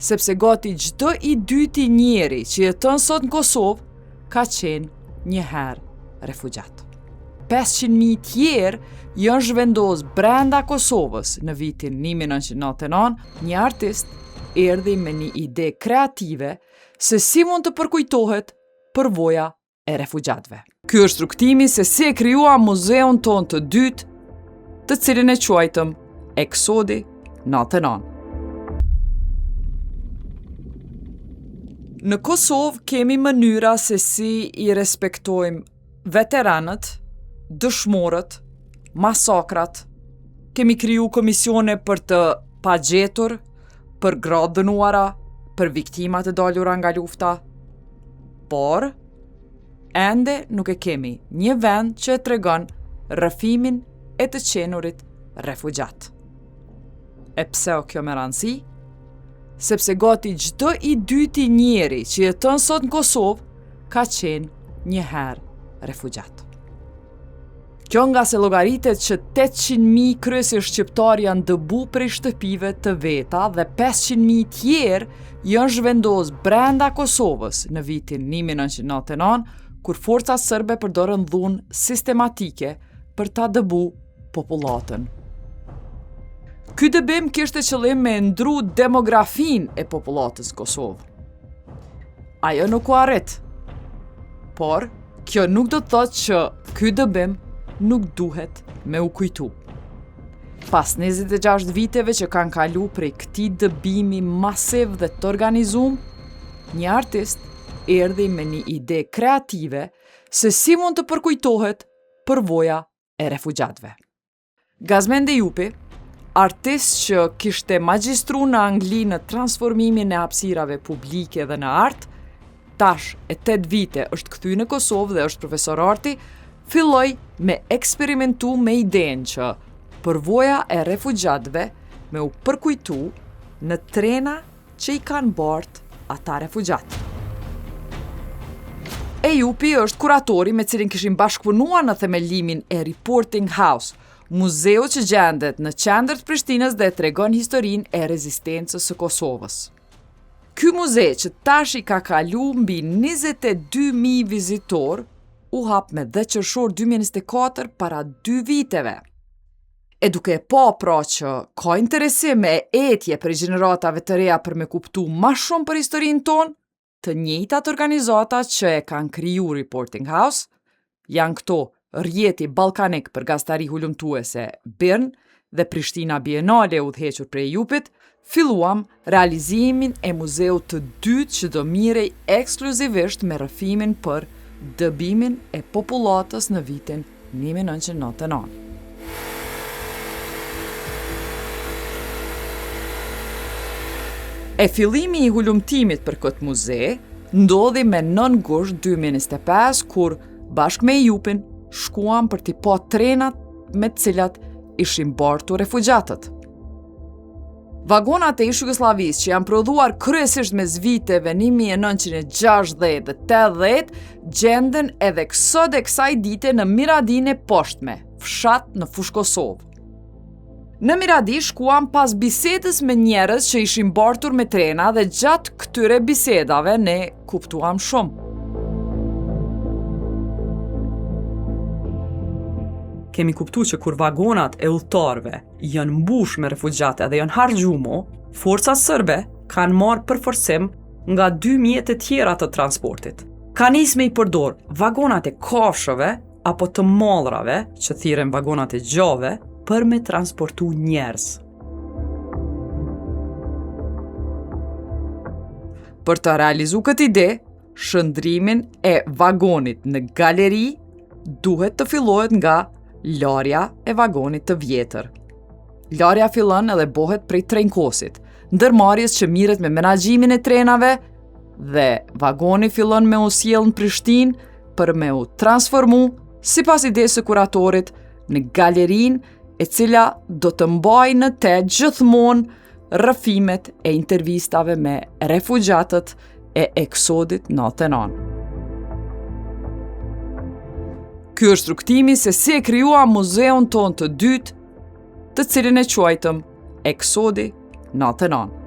sepse gati çdo i dyti njeri që jeton sot në Kosovë ka qenë njëherë refugjat. 500.000 tjerë janë zhvendos brenda Kosovës në vitin 1999, një artist erdhi me një ide kreative se si mund të përkujtohet përvoja e refugjatëve. Ky është rrugtimi se si e krijua muzeun ton të dytë, të cilin e quajtëm Eksodi 99. Në Kosovë kemi mënyra se si i respektojmë veteranët, dëshmorët, masakrat. Kemi kriju komisione për të pagjetur, për gratë dënuara, për viktimat e dalura nga lufta. Por, ende nuk e kemi një vend që e tregon rrëfimin e të qenurit refugjat. E pse o kjo me rëndësi? Sepse gati çdo i dyti njeri që jeton sot në Kosovë ka qenë njëherë refugjat. Kjo nga se llogaritet që 800.000 kryesisht shqiptar janë dëbu prej shtëpive të veta dhe 500.000 tjerë janë zhvendos brenda Kosovës në vitin 1999, kur forcat serbe përdorën dhunë sistematike për ta dëbu popullatën. Ky dëbim kishte qëllim me ndru demografinë e popullatës Kosovë. Ajo nuk u arrit, por kjo nuk do të thotë që ky dëbim nuk duhet me u kujtu. Pas 26 viteve që kanë kalu prej këtij dëbimi masiv dhe të organizuar, një artist erdhi me një ide kreative se si mund të përkujtohet përvoja e refugjatëve. Gazmend Ejupi, artist që kishte magjistru në Angli në transformimin e hapësirave publike dhe në art, tash e 8 vite është kthy në Kosovë dhe është profesor arti, filloi me eksperimentu me idenë që përvoja e refugjatëve me u përkujtu në trena që i kanë bart ata refugjatë. Ejupi është kuratori me cilin kishin bashkëpunuar në themelimin e Reporting House, muzeu që gjendet në qendër të Prishtinës dhe tregon historinë e rezistencës së Kosovës. Ky muze që tash i ka kalu mbi 22.000 vizitor, u hap me 10 qershor 2024 para 2 viteve. E duke e pra që ka interesim e etje për gjeneratave të reja për me kuptu ma shumë për historinë tonë, të njëjtat organizata që e kanë kriju Reporting House, janë këto Rjeti Ballkanik për gazetari hulumtuese BIRN dhe Prishtina Bienale udhëhequr prej Ejupit, filluam realizimin e muzeut të dytë që do mirej ekskluzivisht me rrëfimin për dëbimin e popullatës në vitin 1999. E fillimi i hulumtimit për këtë muze ndodhi me 9 gusht 2025, kur bashkë me Ejupin shkuam për t'i pa trenat me të cilat ishin bartur refugjatët. Vagonat e ish-Jugosllavisë që janë prodhuar kryesisht mes viteve 1960 dhe 80 gjenden edhe sot e kësaj dite në Miradin e poshtme, fshat në fushë Kosovë. Në Miradi shkuam pas bisedës me njerëz që ishin bartur me trena dhe gjatë këtyre bisedave ne kuptuam shumë. Kemi kuptu që kur vagonat e udhëtarëve janë mbush me refugjate dhe janë harxhumo, forcat serbe kanë marrë përforcim nga 2 mjete tjera të transportit. Kanë nisë me i përdor vagonat e kafshëve apo të mallrave, që thirren vagonat e gjave, për me transportu njerëz. Për të realizu këtë ide, shëndrimin e vagonit në galeri duhet të fillohet nga larja e vagonit të vjetër. Larja fillon edhe bohet prej trenkosit, ndërmarrjes që mirret me menaxhimin e trenave dhe vagoni fillon me u sjell në Prishtinë për me u transformu, sipas idesë së kuratorit, në galerinë e cila do të mbajë në te gjithmonë rrëfimet e intervistave me refugjatët e Eksodit 99. Ky është rrugtimi se si e krijua muzeun ton të dytë, të cilin e quajtëm Eksodi 99.